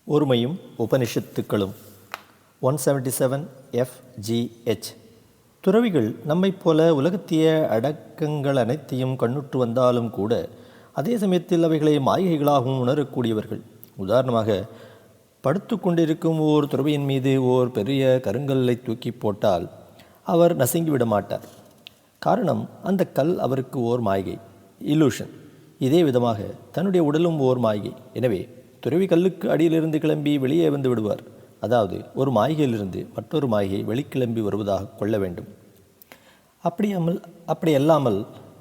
ஒருமையும் உபனிஷத்துக்களும் 177 FGH. துறவிகள் நம்மைப் போல உலகத்திய அடக்கங்கள் அனைத்தையும் கண்ணுற்று வந்தாலும் கூட அதே சமயத்தில் அவைகளை மாயைகளாகவும் உணரக்கூடியவர்கள். உதாரணமாக, படுத்து கொண்டிருக்கும் ஓர் துறவியின் மீது ஓர் பெரிய கருங்கல்லை தூக்கி போட்டால் அவர் நசுங்கிவிட மாட்டார். காரணம், அந்த கல் அவருக்கு ஓர் மாய்கை, இல்லூஷன். இதே விதமாக தன்னுடைய உடலும் ஓர் மாய்கை. எனவே துறவி கல்லுக்கு அடியிலிருந்து கிளம்பி வெளியே வந்து விடுவார். அதாவது ஒரு மாய்கையிலிருந்து மற்றொரு மாய்கை வெளிக்கிளம்பி வருவதாக கொள்ள வேண்டும். அப்படியல்லாமல்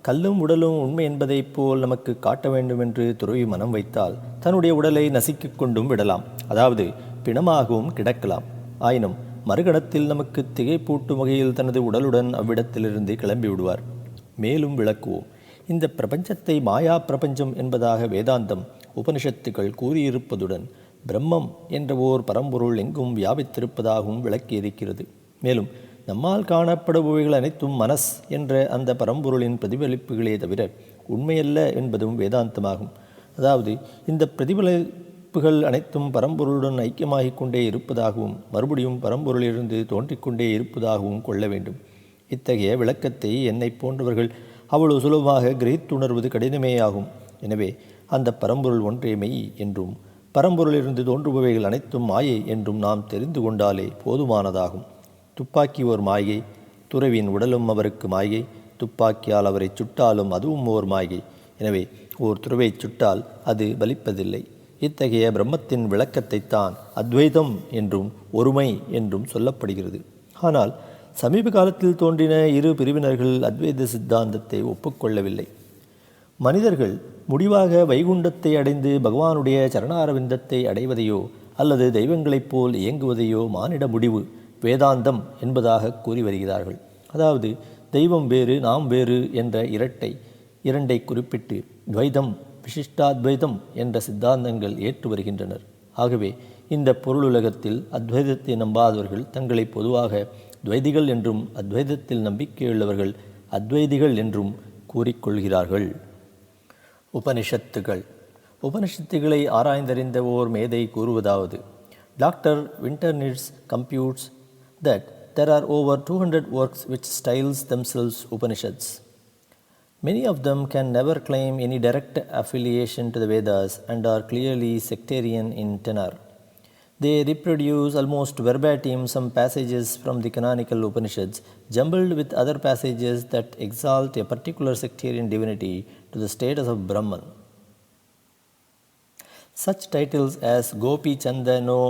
கல்லும் உடலும் உண்மை என்பதைப் போல் நமக்கு காட்ட வேண்டும் என்று துறவி மனம் வைத்தால் தன்னுடைய உடலை நசிக்கிக் கொண்டும் விடலாம். அதாவது பிணமாகவும் கிடக்கலாம். ஆயினும் மறுகணத்தில் நமக்கு திகைப்பூட்டும் வகையில் தனது உடலுடன் அவ்விடத்திலிருந்து கிளம்பி விடுவார். மேலும் விளக்குவோம். இந்த பிரபஞ்சத்தை மாயா பிரபஞ்சம் என்பதாக வேதாந்தம் உபனிஷத்துக்கள் கூறியிருப்பதுடன் பிரம்மம் என்ற ஓர் பரம்பொருள் எங்கும் வியாபித்திருப்பதாகவும் விளக்கியிருக்கிறது. மேலும் நம்மால் காணப்படுபவைகள் அனைத்தும் மனஸ் என்ற அந்த பரம்பொருளின் பிரதிபலிப்புகளே தவிர உண்மையல்ல என்பதும் வேதாந்தமாகும். அதாவது இந்த பிரதிபலிப்புகள் அனைத்தும் பரம்பொருளுடன் ஐக்கியமாகிக் கொண்டே இருப்பதாகவும் மறுபடியும் பரம்பொருளிலிருந்து தோன்றிக்கொண்டே இருப்பதாகவும் கொள்ள வேண்டும். இத்தகைய விளக்கத்தை என்னை போன்றவர்கள் அவ்வளவு சுலபமாக கிரகித்துணர்வது கடினமேயாகும். எனவே அந்த பரம்பொருள் ஒன்றே மெய் என்றும் பரம்பொருளிலிருந்து தோன்றுபவைகள் அனைத்தும் மாயை என்றும் நாம் தெரிந்து கொண்டாலே போதுமானதாகும். துப்பாக்கி ஓர் மாயை, துறவியின் உடலும் அவருக்கு மாயை. துப்பாக்கியால் அவரை சுட்டாலும் அதுவும் ஓர் மாயை. எனவே ஓர் துறவை சுட்டால் அது பலிப்பதில்லை. இத்தகைய பிரம்மத்தின் விளக்கத்தைத்தான் அத்வைதம் என்றும் ஒருமை என்றும் சொல்லப்படுகிறது. ஆனால் சமீப காலத்தில் தோன்றின இரு பிரிவினர்கள் அத்வைத சித்தாந்தத்தை ஒப்புக்கொள்ளவில்லை. மனிதர்கள் முடிவாக வைகுண்டத்தை அடைந்து பகவானுடைய சரணாரவிந்தத்தை அடைவதையோ அல்லது தெய்வங்களைப் போல் இயங்குவதையோ மானிட முடிவு வேதாந்தம் என்பதாக கூறி வருகிறார்கள். அதாவது தெய்வம் வேறு நாம் வேறு என்ற இரண்டை குறிப்பிட்டு துவைதம் விசிஷ்டாத்வைதம் என்ற சித்தாந்தங்கள் ஏற்று வருகின்றனர். ஆகவே இந்த பொருளுலகத்தில் அத்வைதத்தை நம்பாதவர்கள் தங்களை பொதுவாக துவைதிகள் என்றும் அத்வைதத்தில் நம்பிக்கையுள்ளவர்கள் அத்வைதிகள் என்றும் கூறிக்கொள்கிறார்கள். உபனிஷத்துகளை ஆராய்ந்தறிந்த ஓர் மேதை கூறுவதாவது: doctor விண்டர்னிட்ஸ் computes that there are over 200 works which styles themselves Upanishads. Many of them can never claim any direct affiliation to the Vedas and are clearly sectarian in tenor. They reproduce almost verbatim some passages from the canonical Upanishads, jumbled with other passages that exalt a particular sectarian divinity to the status of Brahman. Such titles as Gopi Chanda no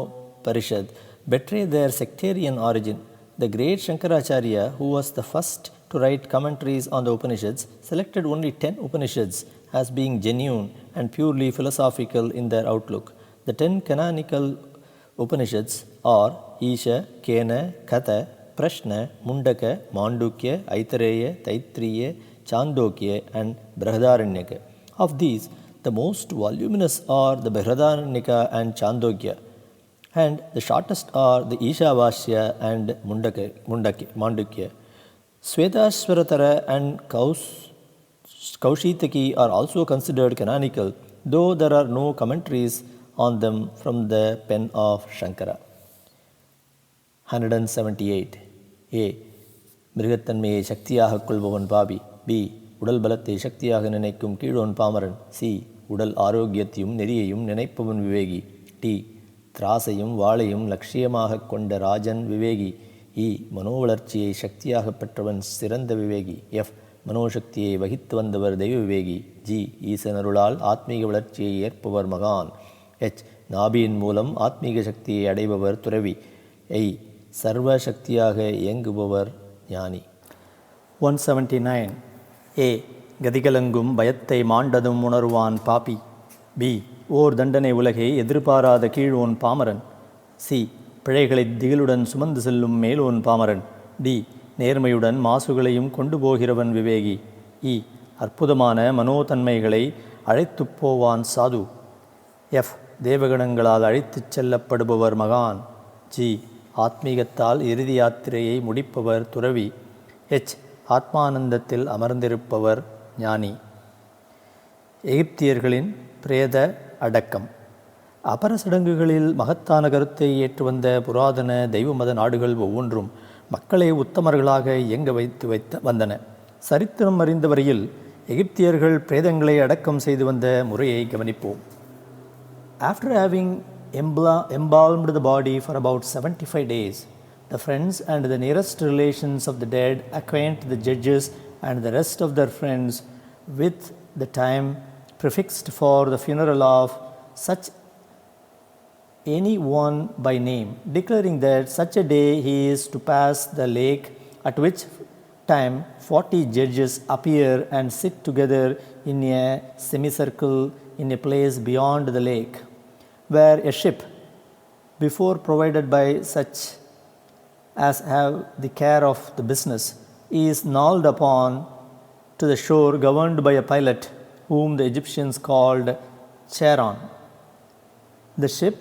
Parishad betray their sectarian origin. The great Shankaracharya, who was the first to write commentaries on the Upanishads, selected only 10 Upanishads as being genuine and purely philosophical in their outlook. The 10 canonical Upanishads are Isha, Kena, Katha, Prashna, Mundaka, Mandukya, Aitareya, Taittiriya, Chandogya and Brihadaranyaka. Of these, the most voluminous are the Brihadaranyaka and Chandogya, and the shortest are the Ishavasya and Mandukya. Svetashwaratara and Kaushitaki are also considered canonical, though there are no commentaries on them from the pen of Shankara. 178. A. மிருகத்தன்மையை சக்தியாக கொள்பவன் பாவி. B. உடல் பலத்தை சக்தியாக நினைக்கும் கீழோன் பாமரன். C. உடல் ஆரோக்கியத்தையும் நெறியையும் நினைப்பவன் விவேகி. D. திராசையும் வாளையும் லட்சியமாக கொண்ட ராஜன் விவேகி. E. மனோவளர்ச்சியை சக்தியாக பெற்றவன் சிறந்த விவேகி. F. மனோசக்தியை வகித்து வந்தவர் தெய்வ விவேகி. G. ஈசனருளால் ஆத்மீக வளர்ச்சியை ஏற்பவர் மகான். H. நாபியின் மூலம் ஆத்மீக சக்தியை அடைபவர் துறவி. I. சர்வ சக்தியாக இயங்குபவர் ஞானி. 179. A. கதிகலங்கும் பயத்தை மாண்டதும் உணர்வான் பாப்பி. B. ஓர் தண்டனை உலகை எதிர்பாராத கீழோன் பாமரன். C. பிழைகளை திகிலுடன் சுமந்து செல்லும் மேலோன் பாமரன். D. நேர்மையுடன் மாசுகளையும் கொண்டு போகிறவன் விவேகி. E. அற்புதமான மனோதன்மைகளை அழைத்து போவான் சாது. F. தேவகணங்களால் அழைத்துச் செல்லப்படுபவர் மகான். G. ஆத்மீகத்தால் இறுதி யாத்திரையை முடிப்பவர் துறவி. H. ஆத்மானந்தத்தில் அமர்ந்திருப்பவர் ஞானி. எகிப்தியர்களின் பிரேத அடக்கம். அபர சடங்குகளில் மகத்தான கருத்தை ஏற்று வந்த புராதன தெய்வ மத நாடுகள் ஒவ்வொன்றும் மக்களை உத்தமர்களாக இயங்க வந்தன. சரித்திரம் அறிந்த வரையில் எகிப்தியர்கள் பிரேதங்களை அடக்கம் செய்து வந்த முறையை கவனிப்போம். After having embalmed the body for about 75 days, the friends and the nearest relations of the dead acquaint the judges and the rest of their friends with the time prefixed for the funeral of such any one by name, declaring that such a day he is to pass the lake, at which time 40 judges appear and sit together in a semicircle in a place beyond the lake, where a ship, before provided by such as have the care of the business, is gnawed upon to the shore, governed by a pilot whom the Egyptians called Charon. The ship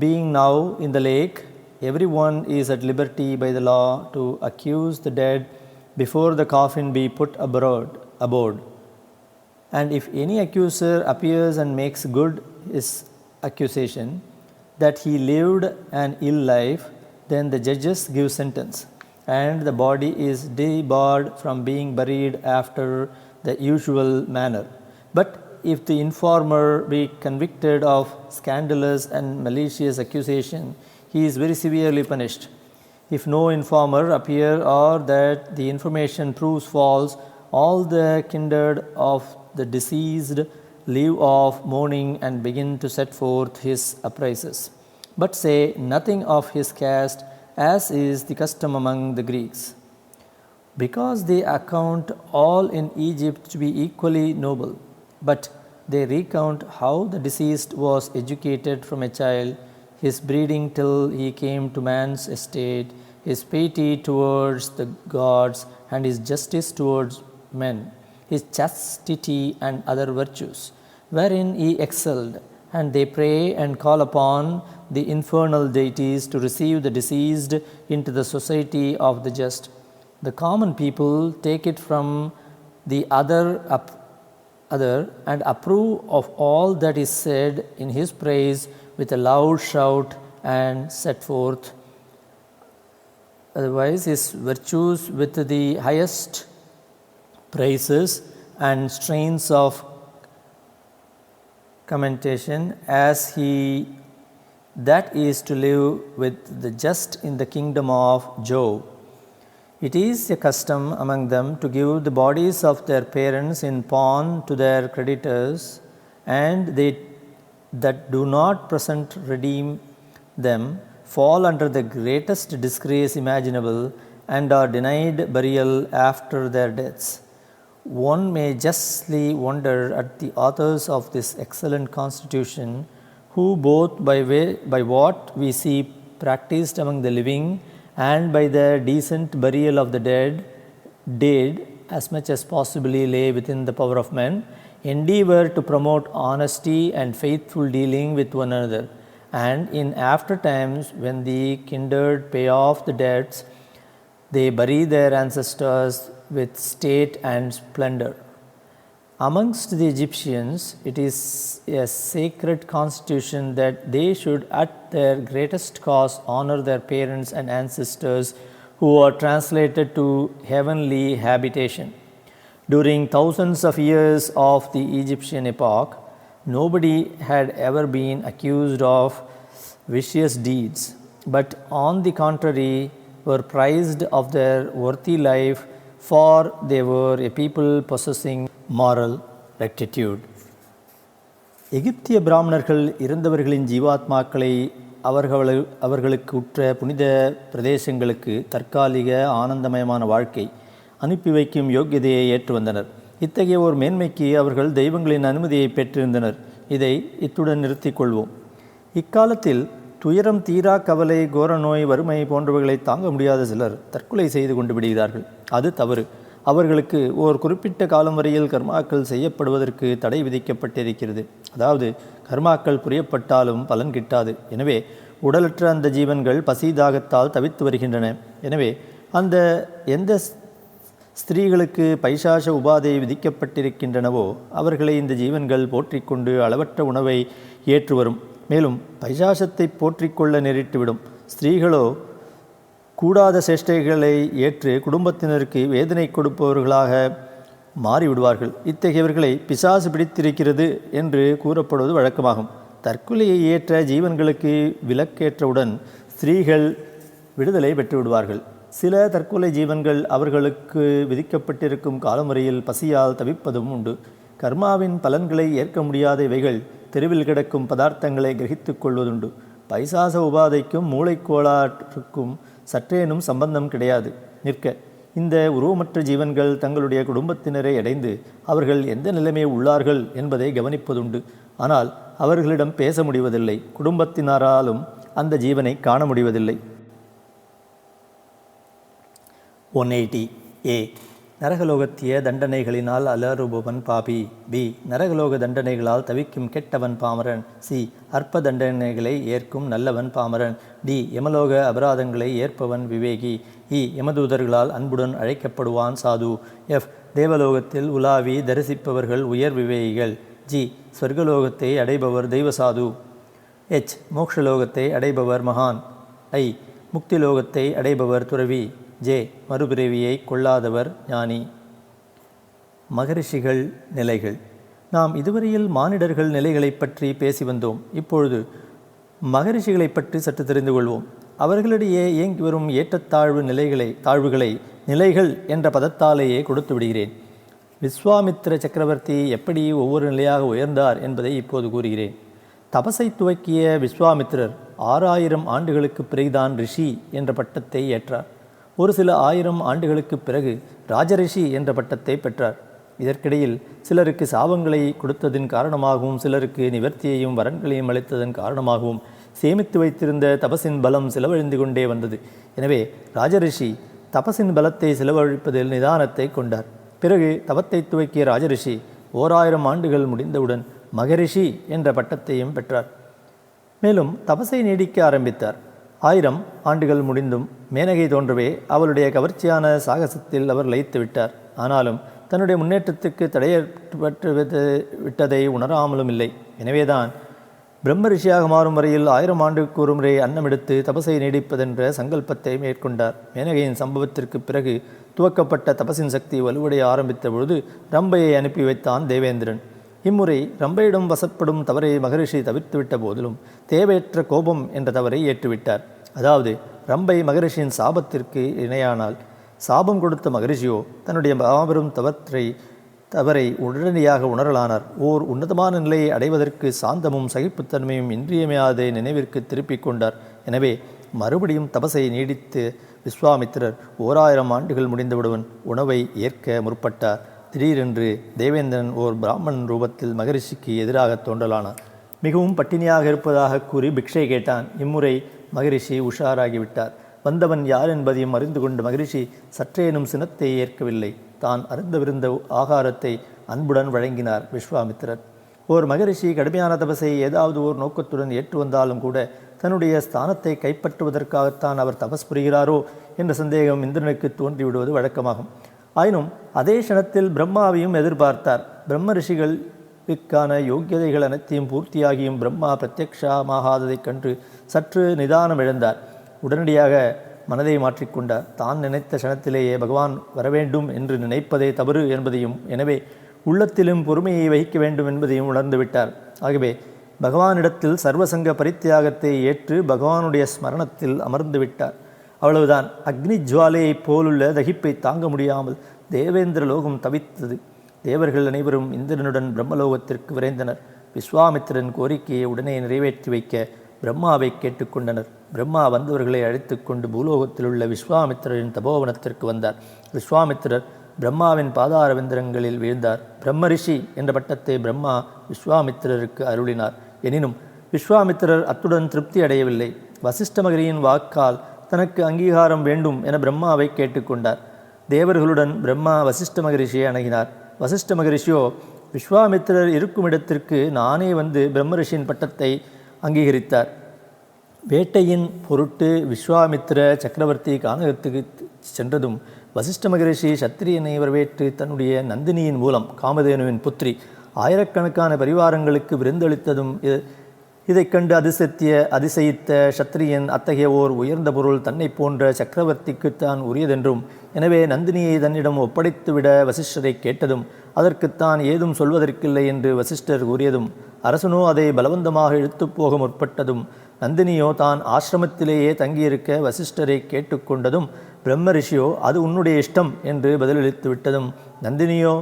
being now in the lake, everyone is at liberty by the law to accuse the dead before the coffin be put aboard. And if any accuser appears and makes good his accusation that he lived an ill life, then the judges give sentence, and the body is debarred from being buried after the usual manner. But if the informer be convicted of scandalous and malicious accusation, he is very severely punished. If no informer appear or that the information proves false, all the kindred of the deceased leave off mourning and begin to set forth his appraises, but say nothing of his caste, as is the custom among the Greeks, because they account all in Egypt to be equally noble. But they recount how the deceased was educated from a child, his breeding till he came to man's estate, his piety towards the gods and his justice towards men, his chastity and other virtues, wherein he excelled, and they pray and call upon the infernal deities to receive the deceased into the society of the just. The common people take it from the other and approve of all that is said in his praise with a loud shout and set forth otherwise his virtues with the highest praises and strains of commendation, as he that is to live with the just in the kingdom of Jove. It is a custom among them to give the bodies of their parents in pawn to their creditors, and they that do not present redeem them fall under the greatest disgrace imaginable and are denied burial after their deaths. One may justly wonder at the authors of this excellent constitution, who both by what we see practiced among the living and by the decent burial of the dead, did, as much as possibly lay within the power of men, endeavor to promote honesty and faithful dealing with one another. And in after times, when the kindred pay off the debts, they bury their ancestors with state and splendor. Amongst the Egyptians, it is a sacred constitution that they should at their greatest cost honor their parents and ancestors who are translated to heavenly habitation. During thousands of years of the Egyptian epoch, nobody had ever been accused of vicious deeds, but on the contrary were prized of their worthy life, for they were a people possessing moral rectitude. எகிப்திய பிராமணர்கள் இறந்தவர்களின் ஜீவாத்மாக்களை அவர்களுக்கு உற்ற புனித பிரதேசங்களுக்கு தற்காலிக ஆனந்தமயமான வாழ்க்கை அனுப்பி வைக்கும் யோக்கியதையை ஏற்று வந்தனர். இத்தகைய ஒரு மேன்மைக்கு அவர்கள் தெய்வங்களின் அனுமதியை பெற்றிருந்தனர். இதை இத்துடன் நிறுத்திக் கொள்வோம். இக்காலத்தில் துயரம், தீரா கவலை, கோர நோய், வறுமை போன்றவைகளை தாங்க முடியாத சிலர் தற்கொலை செய்து கொண்டு விடுகிறார்கள். அது தவறு. அவர்களுக்கு ஓர் குறிப்பிட்ட காலம் வரையில் கர்மாக்கள் செய்யப்படுவதற்கு தடை விதிக்கப்பட்டிருக்கிறது. அதாவது கர்மாக்கள் புரியப்பட்டாலும் பலன் கிட்டாது. எனவே உடலற்ற அந்த ஜீவன்கள் பசி தாகத்தால் தவித்து வருகின்றன. எனவே அந்த எந்த ஸ்திரீகளுக்கு பைசாச உபாதை விதிக்கப்பட்டிருக்கின்றனவோ அவர்களை இந்த ஜீவன்கள் போற்றிக்கொண்டு அளவற்ற உணவை ஏற்று வரும். மேலும் பைசாசத்தை போற்றிக்கொள்ள நேரிட்டுவிடும். ஸ்திரீகளோ கூடாத சேஷ்டைகளை ஏற்று குடும்பத்தினருக்கு வேதனை கொடுப்பவர்களாக மாறிவிடுவார்கள். இத்தகையவர்களை பிசாசு பிடித்திருக்கிறது என்று கூறப்படுவது வழக்கமாகும். தற்கொலையை ஏற்ற ஜீவன்களுக்கு விலக்கேற்றவுடன் ஸ்திரீகள் விடுதலை பெற்றுவிடுவார்கள். சில தற்கொலை ஜீவன்கள் அவர்களுக்கு விதிக்கப்பட்டிருக்கும் காலமுறையில் பசியால் தவிப்பதும் உண்டு. கர்மாவின் பலன்களை ஏற்க முடியாத இவைகள் தெருவில் கிடக்கும் பதார்த்தங்களை கிரகித்துக் கொள்வதுண்டு. பைசாச உபாதைக்கும் மூளைக்கோளாற்றுக்கும் சற்றேனும் சம்பந்தம் கிடையாது. நிற்க இந்த உருவமற்ற ஜீவன்கள் தங்களுடைய குடும்பத்தினரை அடைந்து அவர்கள் எந்த நிலைமையில் உள்ளார்கள் என்பதை கவனிப்பதுண்டு. ஆனால் அவர்களிடம் பேச முடிவதில்லை. குடும்பத்தினராலும் அந்த ஜீவனை காண முடிவதில்லை. 180A நரகலோகத்திய தண்டனைகளினால் அலறுபவன் Bobby. பி நரகலோக தண்டனைகளால் தவிக்கும் கெட்டவன் பாமரன். சி அற்ப தண்டனைகளை ஏற்கும் நல்லவன் பாமரன். டி யமலோக அபராதங்களை ஏற்பவன் விவேகி. இ யமதூதர்களால் அன்புடன் அழைக்கப்படுவான் சாது. எஃப் தேவலோகத்தில் உலாவி தரிசிப்பவர்கள் உயர் விவேகிகள். ஜி ஸ்வர்கலோகத்தை அடைபவர் தெய்வசாது. எச் மோக்ஷலோகத்தை அடைபவர் மகான். ஐ முக்திலோகத்தை அடைபவர் துறவி. ஜே மறுபிறவியை கொள்ளாதவர் ஞானி. மகரிஷிகள் நிலைகள். நாம் இதுவரையில் மானிடர்கள் நிலைகளை பற்றி பேசி வந்தோம். இப்பொழுது மகரிஷிகளை பற்றி சற்று தெரிந்து கொள்வோம். அவர்களிடையே இயங்கி வரும் ஏற்றத்தாழ்வு தாழ்வுகளை நிலைகள் என்ற பதத்தாலேயே கொடுத்து விடுகிறேன். விஸ்வாமித்திர சக்கரவர்த்தி எப்படி ஒவ்வொரு நிலையாக உயர்ந்தார் என்பதை இப்போது கூறுகிறேன். தபசை துவக்கிய விஸ்வாமித்திரர் 6000 ஆண்டுகளுக்கு பிறகுதான் ரிஷி என்ற பட்டத்தை ஏற்றார். ஒரு சில 1000 ஆண்டுகளுக்கு பிறகு ராஜரிஷி என்ற பட்டத்தை பெற்றார். இதற்கிடையில் சிலருக்கு சாபங்களை கொடுத்ததின் காரணமாகவும் சிலருக்கு நிவர்த்தியையும் வரன்களையும் அளித்ததன் காரணமாகவும் சேமித்து வைத்திருந்த தபசின் பலம் செலவழிந்து கொண்டே வந்தது. எனவே ராஜரிஷி தபசின் பலத்தை செலவழிப்பதில் நிதானத்தை கொண்டார். பிறகு தவத்தை துவக்கிய ராஜரிஷி 1000 ஆண்டுகள் முடிந்தவுடன் மகரிஷி என்ற பட்டத்தையும் பெற்றார். மேலும் தபசை நீடிக்க ஆரம்பித்தார். 1000 ஆண்டுகள் முடிந்தும் மேனகை தோன்றவே அவளுடைய கவர்ச்சியான சாகசத்தில் அவர் லயித்து விட்டார். ஆனாலும் தன்னுடைய முன்னேற்றத்துக்கு தடையப்பட்டு விட்டதை உணராமலும் இல்லை. எனவேதான் பிரம்ம ரிஷியாக மாறும் வரையில் 1000 ஆண்டுக்கு ஒரு முறை அன்னமெடுத்து தபசை நீடிப்பதென்ற சங்கல்பத்தை மேற்கொண்டார். மேனகையின் சம்பவத்திற்கு பிறகு துவக்கப்பட்ட தபசின் சக்தி வலுவடைய ஆரம்பித்த பொழுது ரம்பையை அனுப்பி வைத்தான் தேவேந்திரன். இம்முறை ரம்பையிடம் வசப்படும் தவறை மகரிஷி தவிர்த்துவிட்ட போதிலும் தேவையற்ற கோபம் என்ற தவறை ஏற்றுவிட்டார். அதாவது ரம்பை மகரிஷியின் சாபத்திற்கு இணையானால் சாபம் கொடுத்த மகரிஷியோ தன்னுடைய மாபெரும் தவறை உடனடியாக உணரலானார். ஓர் உன்னதமான நிலையை அடைவதற்கு சாந்தமும் சகிப்புத்தன்மையும் இன்றியமையாத நினைவிற்கு திருப்பிக் கொண்டார். எனவே மறுபடியும் தபசை நீடித்து விஸ்வாமித்திரர் 1000 ஆண்டுகள் முடிந்தவுடன் உணவை ஏற்க முற்பட்டார். திடீரென்று தேவேந்திரன் ஓர் பிராமணன் ரூபத்தில் மகரிஷிக்கு எதிராக தோன்றலானார். மிகவும் பட்டினியாக இருப்பதாக கூறி பிக்ஷை கேட்டான். இம்முறை மகரிஷி உஷாராகிவிட்டார். வந்தவன் யார் என்பதையும் அறிந்து கொண்ட மகரிஷி சற்றேனும் சினத்தை ஏற்கவில்லை. தான் அருந்தவிருந்த ஆகாரத்தை அன்புடன் வழங்கினார் விஸ்வாமித்திரர். ஓர் மகரிஷி கடுமையான தபசை ஏதாவது ஓர் நோக்கத்துடன் ஏற்று வந்தாலும் கூட தன்னுடைய ஸ்தானத்தை கைப்பற்றுவதற்காகத்தான் அவர் தபஸ் புரிகிறாரோ என்ற சந்தேகம் இந்திரனுக்கு தோன்றிவிடுவது வழக்கமாகும். ஆயினும் அதே க்ஷணத்தில் பிரம்மாவையும் எதிர்பார்த்தார். பிரம்ம ரிஷிகளுக்கான யோக்கியதைகள் அனைத்தையும் பூர்த்தியாகியும் பிரம்மா பிரத்யக்ஷமாகாததைக் கண்டு சற்று நிதானம் இழந்தார். உடனடியாக மனதை மாற்றிக்கொண்டார். தான் நினைத்த க்ஷணத்திலேயே பகவான் வரவேண்டும் என்று நினைப்பதே தவறு என்பதையும், எனவே உள்ளத்திலும் பொறுமையை வகிக்க வேண்டும் என்பதையும் உணர்ந்து விட்டார். ஆகவே பகவானிடத்தில் சர்வசங்க பரித்தியாகத்தை ஏற்று பகவானுடைய ஸ்மரணத்தில் அமர்ந்து விட்டார். அவ்வளவுதான். அக்னி ஜுவாலையைப் போலுள்ள தகிப்பை தாங்க முடியாமல் தேவேந்திர லோகம் தவித்தது. தேவர்கள் அனைவரும் இந்திரனுடன் பிரம்மலோகத்திற்கு விரைந்தனர். விஸ்வாமித்திரன் கோரிக்கையை உடனே நிறைவேற்றி வைக்க பிரம்மாவை கேட்டுக்கொண்டனர். பிரம்மா வந்தவர்களை அழைத்து கொண்டு பூலோகத்தில் உள்ள விஸ்வாமித்திரரின் தபோவனத்திற்கு வந்தார். விஸ்வாமித்திரர் பிரம்மாவின் பாதாரவிந்தரங்களில் வீழ்ந்தார். பிரம்மரிஷி என்ற பட்டத்தை பிரம்மா விஸ்வாமித்திரருக்கு அருளினார். எனினும் விஸ்வாமித்திரர் அத்துடன் திருப்தி அடையவில்லை. வசிஷ்ட மகரியின் வாக்கால் தனக்கு அங்கீகாரம் வேண்டும் என பிரம்மாவை கேட்டுக்கொண்டார். தேவர்களுடன் பிரம்மா வசிஷ்ட மகரிஷியை அணுகினார். வசிஷ்ட மகரிஷியோ விஸ்வாமித்திரர் இருக்கும் இடத்திற்கு நானே வந்து பிரம்மரிஷியின் பட்டத்தை அங்கீகரித்தார். வேட்டையின் பொருட்டு விஸ்வாமித்திர சக்கரவர்த்தி கானகத்துக்கு சென்றதும் வசிஷ்ட மகரிஷி சத்திரியனை வரவேற்று தன்னுடைய நந்தினியின் மூலம் காமதேனுவின் புத்திரி ஆயிரக்கணக்கான பரிவாரங்களுக்கு விருந்தளித்ததும் இதைக் கண்டு அதிசயித்த சத்திரியன் அத்தகைய ஓர் உயர்ந்த பொருள் தன்னை போன்ற சக்கரவர்த்திக்குத்தான் உரியதென்றும், எனவே நந்தினியை தன்னிடம் ஒப்படைத்துவிட வசிஷ்டரை கேட்டதும், அதற்குத்தான் ஏதும் சொல்வதற்கில்லை என்று வசிஷ்டர் கூறியதும், அரசனோ அதை பலவந்தமாக இழுத்துப்போக முற்பட்டதும், நந்தினியோ தான் ஆசிரமத்திலேயே தங்கியிருக்க வசிஷ்டரை கேட்டுக்கொண்டதும், பிரம்ம ரிஷியோ அது உன்னுடைய இஷ்டம் என்று பதிலளித்து விட்டதும், நந்தினியோ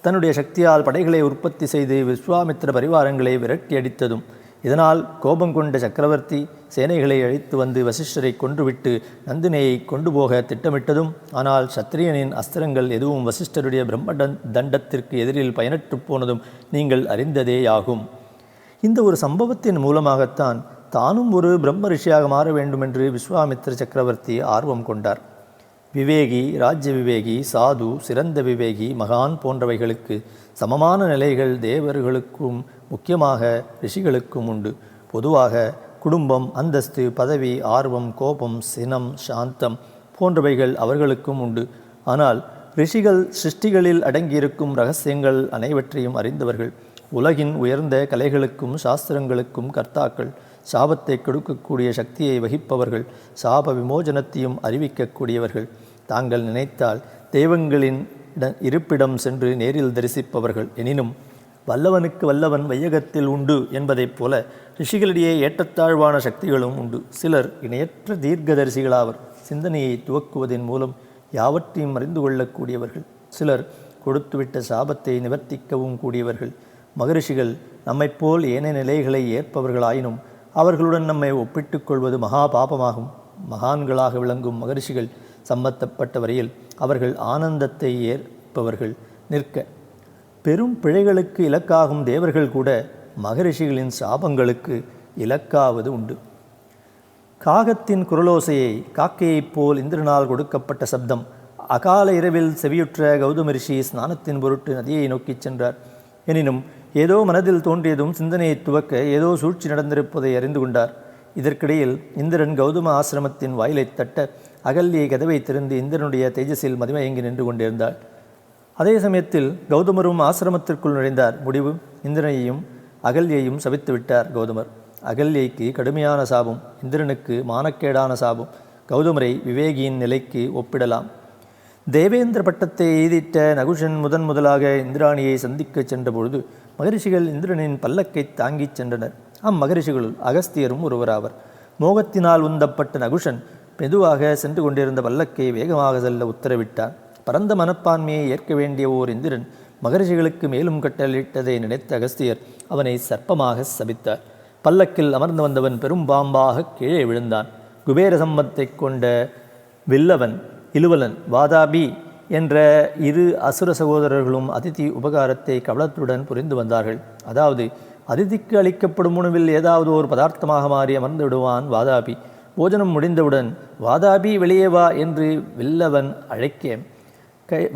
தன்னுடைய சக்தியால் படைகளை உற்பத்தி செய்து விஸ்வாமித்திர பரிவாரங்களை விரட்டி அடித்ததும், இதனால் கோபம் கொண்ட சக்கரவர்த்தி சேனைகளை அழைத்து வந்து வசிஷ்டரை கொன்றுவிட்டு நந்தினியை கொண்டு போக திட்டமிட்டதும், ஆனால் சத்திரியனின் அஸ்திரங்கள் எதுவும் வசிஷ்டருடைய பிரம்ம தண்டத்திற்கு எதிரில் பயனற்று போனதும் நீங்கள் அறிந்ததேயாகும். இந்த ஒரு சம்பவத்தின் மூலமாகத்தான் தானும் ஒரு பிரம்ம ரிஷியாக மாற வேண்டுமென்று விஸ்வாமித்திர சக்கரவர்த்தி ஆர்வம் கொண்டார். விவேகி, ராஜ்ய விவேகி, சாது, சிறந்த விவேகி, மகான் போன்றவைகளுக்கு சமமான நிலைகள் தேவர்களுக்கும் முக்கியமாக ரிஷிகளுக்கும் உண்டு. பொதுவாக குடும்பம், அந்தஸ்து, பதவி, ஆர்வம், கோபம், சினம், சாந்தம் போன்றவைகள் அவர்களுக்கும் உண்டு. ஆனால் ரிஷிகள் சிருஷ்டிகளில் அடங்கியிருக்கும் இரகசியங்கள் அனைவற்றையும் அறிந்தவர்கள். உலகின் உயர்ந்த கலைகளுக்கும் சாஸ்திரங்களுக்கும் கர்த்தாக்கள். சாபத்தை கொடுக்கக்கூடிய சக்தியை வகிப்பவர்கள். சாப விமோசனத்தையும் அறிவிக்கக்கூடியவர்கள். தாங்கள் நினைத்தால் தெய்வங்களின் இருப்பிடம் சென்று நேரில் தரிசிப்பவர்கள். எனினும் வல்லவனுக்கு வல்லவன் வையகத்தில் உண்டு என்பதைப் போல ரிஷிகளிடையே ஏற்றத்தாழ்வான சக்திகளும் உண்டு. சிலர் இணையற்ற தீர்க்கதரிசிகளாவர். சிந்தனையை துவக்குவதன் மூலம் யாவற்றையும் அறிந்து கொள்ளக்கூடியவர்கள். சிலர் கொடுத்துவிட்ட சாபத்தை நிவர்த்திக்கவும் கூடியவர்கள். மகரிஷிகள் நம்மைப்போல் ஏனைய நிலைகளை ஏற்பவர்களாயினும் அவர்களுடன் நம்மை ஒப்பிட்டுக் கொள்வது மகா பாபமாகும். மகான்களாக விளங்கும் மகரிஷிகள் சம்பந்தப்பட்ட வரையில் அவர்கள் ஆனந்தத்தை ஏற்பவர்கள். நிற்க பெரும் பிழைகளுக்கு இலக்காகும் தேவர்கள் கூட மகரிஷிகளின் சாபங்களுக்கு இலக்காவது உண்டு. காகத்தின் குரலோசையை காக்கையைப் போல் இந்திரனால் கொடுக்கப்பட்ட சப்தம். அகால இரவில் செவியுற்ற கௌதம ரிஷி ஸ்நானத்தின் பொருட்டு நதியை நோக்கிச் சென்றார். எனினும் ஏதோ மனதில் தோன்றியதும் சிந்தனையை துவக்க ஏதோ சூழ்ச்சி நடந்திருப்பதை அறிந்து கொண்டார். இதற்கிடையில் இந்திரன் கௌதம ஆசிரமத்தின் வாயிலை தட்ட அகல்யை கதவை திறந்து இந்திரனுடைய தேஜஸில் மதிமயங்கி நின்று கொண்டிருந்தாள். அதே சமயத்தில் கௌதமரும் ஆசிரமத்திற்குள் நுழைந்தார். முடிவு இந்திரனையும் அகல்யையும் சபித்து விட்டார் கௌதமர். அகல்யைக்கு கடுமையான சாபம், இந்திரனுக்கு மானக்கேடான சாபம். கௌதமரை விவேகியின் நிலைக்கு ஒப்பிடலாம். தேவேந்திர பட்டத்தை எய்திட்ட நகுஷன் முதலாக இந்திராணியை சந்திக்க சென்றபொழுது மகரிஷிகள் இந்திரனின் பல்லக்கை தாங்கிச் சென்றனர். அம்மகரிஷிகளுள் அகஸ்தியரும் ஒருவராவர். மோகத்தினால் உந்தப்பட்ட நகுஷன் மெதுவாக சென்று கொண்டிருந்த பல்லக்கை வேகமாக செல்ல உத்தரவிட்டார். பரந்த மனப்பான்மையை ஏற்க வேண்டிய ஓர் இந்திரன் மகரிஷிகளுக்கு மேலும் கட்டளிட்டதை நினைத்த அகஸ்தியர் அவனை சர்ப்பமாக சபித்தார். பல்லக்கில் அமர்ந்து வந்தவன் பெரும் பாம்பாக கீழே விழுந்தான். குபேர சம்பத்தை கொண்ட வில்லவன், இலுவலன், வாதாபி என்ற இரு அசுர சகோதரர்களும் அதிதி உபகாரத்தை கவலத்துடன் புரிந்து வந்தார்கள். அதாவது அதிதிக்கு அளிக்கப்படும் உணவில் ஏதாவது ஒரு பதார்த்தமாக மாறி அமர்ந்து விடுவான் வாதாபி. போஜனம் முடிந்தவுடன் வாதாபி வெளியே வா என்று வில்லவன் அழைக்க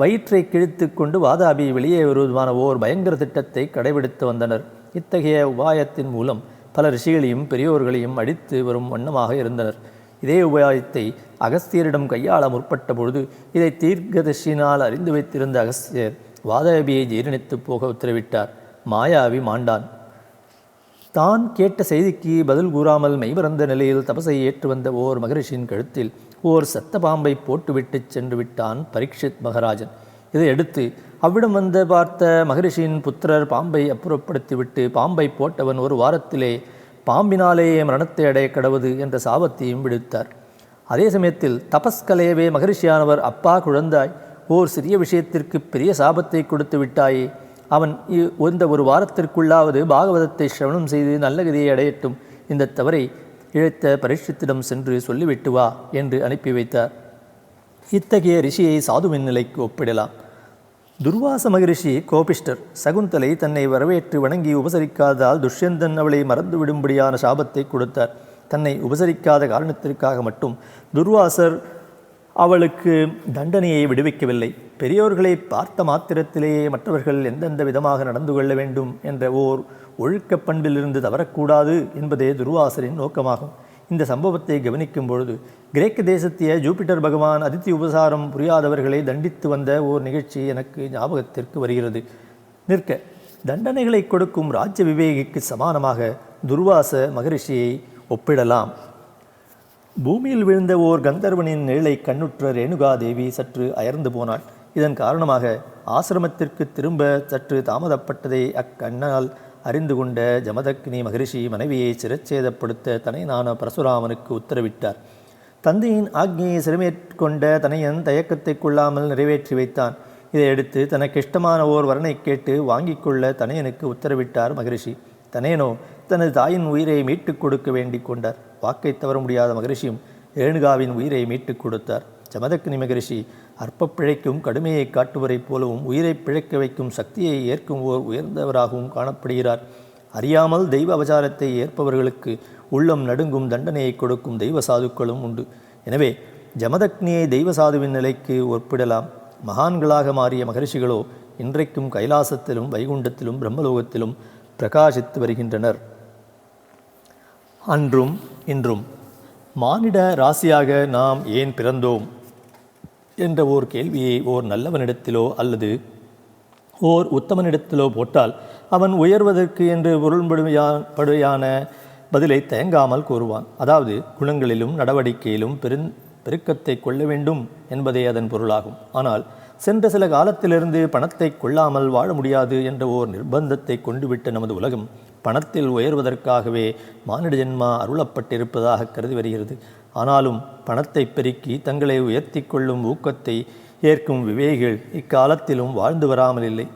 வயிற்றை கிழித்து கொண்டு வாதாபி வெளியே வருவதுமான ஓர் பயங்கர திட்டத்தை கடைபிடித்து வந்தனர். இத்தகைய உபாயத்தின் மூலம் பல ரிஷிகளையும் பெரியோர்களையும் அடித்து வரும் வண்ணமாக இருந்தனர். இதே உபாயத்தை அகஸ்தியரிடம் கையாள முற்பட்ட பொழுது இதை தீர்க்கதர்ஷினால் அறிந்து வைத்திருந்த அகஸ்தியர் வாதாபியை ஜீரணித்து போக உத்தரவிட்டார். மாயாவி மாண்டான். தான் கேட்ட செய்திக்கு பதில் கூறாமல் மெய்மறந்த நிலையில் தபசை ஏற்று வந்த ஓர் மகரிஷியின் கழுத்தில் ஓர் சத்த பாம்பை போட்டுவிட்டு சென்று விட்டான் பரீட்சித் மகாராஜன். இதையடுத்து அவ்விடம் வந்து பார்த்த மகரிஷியின் புத்திரர் பாம்பை அப்புறப்படுத்திவிட்டு பாம்பை போட்டவன் ஒரு வாரத்திலே பாம்பினாலேயே மரணத்தை அடைய கடவுது என்ற சாபத்தையும் விடுத்தார். அதே சமயத்தில் தபஸ்கலையவே மகரிஷியானவர், அப்பா குழந்தாய், ஓர் சிறிய விஷயத்திற்கு பெரிய சாபத்தை கொடுத்து விட்டாயே. அவன் இந்த ஒரு வாரத்திற்குள்ளாவது பாகவதத்தை சிரவணம் செய்து நல்ல கதியை அடையட்டும். இந்த தவறை இழைத்த பரீட்சித்திடம் சென்று சொல்லிவிட்டு வா என்று அனுப்பி வைத்தார். இத்தகைய ரிஷியை சாதுவின் நிலைக்கு ஒப்பிடலாம். துர்வாச மகரிஷி கோபிஷ்டர். சகுந்தலை தன்னை வரவேற்று வணங்கி உபசரிக்காததால் துஷ்யந்தன் அவளை மறந்துவிடும்படியான சாபத்தை கொடுத்தார். தன்னை உபசரிக்காத காரணத்திற்காக மட்டும் துர்வாசர் அவளுக்கு தண்டனையை விடுவிக்கவில்லை. பெரியோர்களை பார்த்த மாத்திரத்திலேயே மற்றவர்கள் எந்தெந்த விதமாக நடந்து கொள்ள வேண்டும் என்ற ஓர் ஒழுக்க பண்பிலிருந்து தவறக்கூடாது என்பதே துர்வாசரின் நோக்கமாகும். இந்த சம்பவத்தை கவனிக்கும் பொழுது கிரேக்க தேசத்திய ஜூபிட்டர் பகவான் அதித்தி உபசாரம் புரியாதவர்களை தண்டித்து வந்த ஓர் நிகழ்ச்சி எனக்கு ஞாபகத்திற்கு வருகிறது. நிற்க தண்டனைகளை கொடுக்கும் ராஜ்ய விவேகிக்கு சமானமாக துர்வாச மகரிஷியை ஒப்பிடலாம். பூமியில் விழுந்த ஓர் கந்தர்வனின் நிழலை கண்ணுற்ற ரேணுகா தேவி சற்று அயர்ந்து போனாள். இதன் காரணமாக ஆசிரமத்திற்கு திரும்ப சற்று தாமதப்பட்டதை அக்கண்ணால் அறிந்து கொண்ட ஜமதக்னி மகரிஷி மனைவியை சிரச்சேதப்படுத்த தனையனான பரசுராமனுக்கு உத்தரவிட்டார். தந்தையின் ஆக்ஞையை சிறமேற்கொண்ட தனையன் தயக்கத்தை கொள்ளாமல் நிறைவேற்றி வைத்தான். இதையடுத்து தனக்கு இஷ்டமான ஓர் வரனை கேட்டு வாங்கிக் கொள்ள தனையனுக்கு உத்தரவிட்டார் மகரிஷி. தனையனோ தனது தாயின் உயிரை மீட்டுக் கொடுக்க வேண்டிக் கொண்டார். வாக்கை தவற முடியாத மகரிஷியும் ரேணுகாவின் உயிரை மீட்டுக் கொடுத்தார். ஜமதக்னி மகரிஷி அற்ப பிழைக்கும் கடுமையை காட்டுவரை போலவும் உயிரை பிழைக்க வைக்கும் சக்தியை ஏற்கும் ஓர் உயர்ந்தவராகவும் காணப்படுகிறார். அறியாமல் தெய்வ அவதாரத்தை ஏற்பவர்களுக்கு உள்ளம் நடுங்கும் தண்டனையை கொடுக்கும் தெய்வ சாதுக்களும் உண்டு. எனவே ஜமதக்னியை தெய்வ சாதுவின் நிலைக்கு ஒப்பிடலாம். மகான்களாக மாறிய மகரிஷிகளோ இன்றைக்கும் கைலாசத்திலும் வைகுண்டத்திலும் பிரம்மலோகத்திலும் பிரகாசித்து வருகின்றனர். அன்றும் இன்றும் மானிட ராசியாக நாம் ஏன் பிறந்தோம் என்ற ஓர் கேள்வியை ஓர் நல்லவனிடத்திலோ அல்லது ஓர் உத்தமனிடத்திலோ போட்டால் அவன் உயர்வதற்கு என்று பொருள்படுவையான பதிலை தயங்காமல் கூறுவான். அதாவது குணங்களிலும் நடவடிக்கையிலும் பெருக்கத்தை கொள்ள வேண்டும் என்பதே அதன் பொருளாகும். ஆனால் சென்ற சில காலத்திலிருந்து பணத்தை கொள்ளாமல் வாழ முடியாது என்ற ஓர் நிர்பந்தத்தை கொண்டுவிட்ட நமது உலகம் பணத்தில் உயர்வதற்காகவே மானிட ஜென்மா அருளப்பட்டிருப்பதாக கருதி வருகிறது. ஆனாலும் பணத்தை பெருக்கி தங்களை உயர்த்தி கொள்ளும் ஊக்கத்தை ஏற்கும் விவேகிகள் இக்காலத்திலும் வாழ்ந்து வராமல் இல்லை.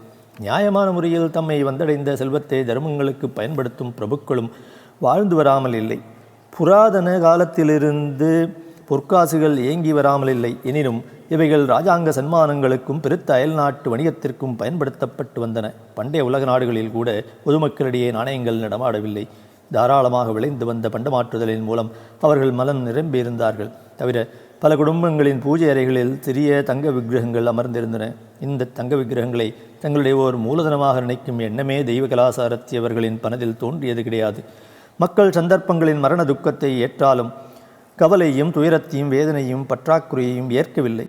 நியாயமான முறையில் தம்மை வந்தடைந்த செல்வத்தை தர்மங்களுக்கு பயன்படுத்தும் பிரபுக்களும் வாழ்ந்து வராமல் இல்லை. புராதன காலத்திலிருந்து பொற்காசுகள் ஏங்கி வராமல் இல்லை. எனினும் இவைகள் இராஜாங்க சன்மானங்களுக்கும் பெருத்த அயல்நாட்டு வணிகத்திற்கும் பயன்படுத்தப்பட்டு வந்தன. பண்டைய உலக நாடுகளில் கூட பொதுமக்களிடையே நாணயங்கள் நடமாடவில்லை. தாராளமாக விளைந்து வந்த பண்டமாற்றுதலின் மூலம் அவர்கள் மனம் நிரம்பியிருந்தார்கள். தவிர பல குடும்பங்களின் பூஜை அறைகளில் சிறிய தங்க விக்கிரகங்கள் அமர்ந்திருந்தன. இந்த தங்க விக்கிரகங்களை தங்களுடைய ஓர் மூலதனமாக நினைக்கும் எண்ணமே தெய்வ கலாசாரத்தியவர்களின் மனதில் தோன்றியது கிடையாது. மக்கள் சந்தர்ப்பங்களின் மரண துக்கத்தை ஏற்றாலும் கவலையும் துயரத்தையும் வேதனையும் பற்றாக்குறையையும் ஏற்கவில்லை.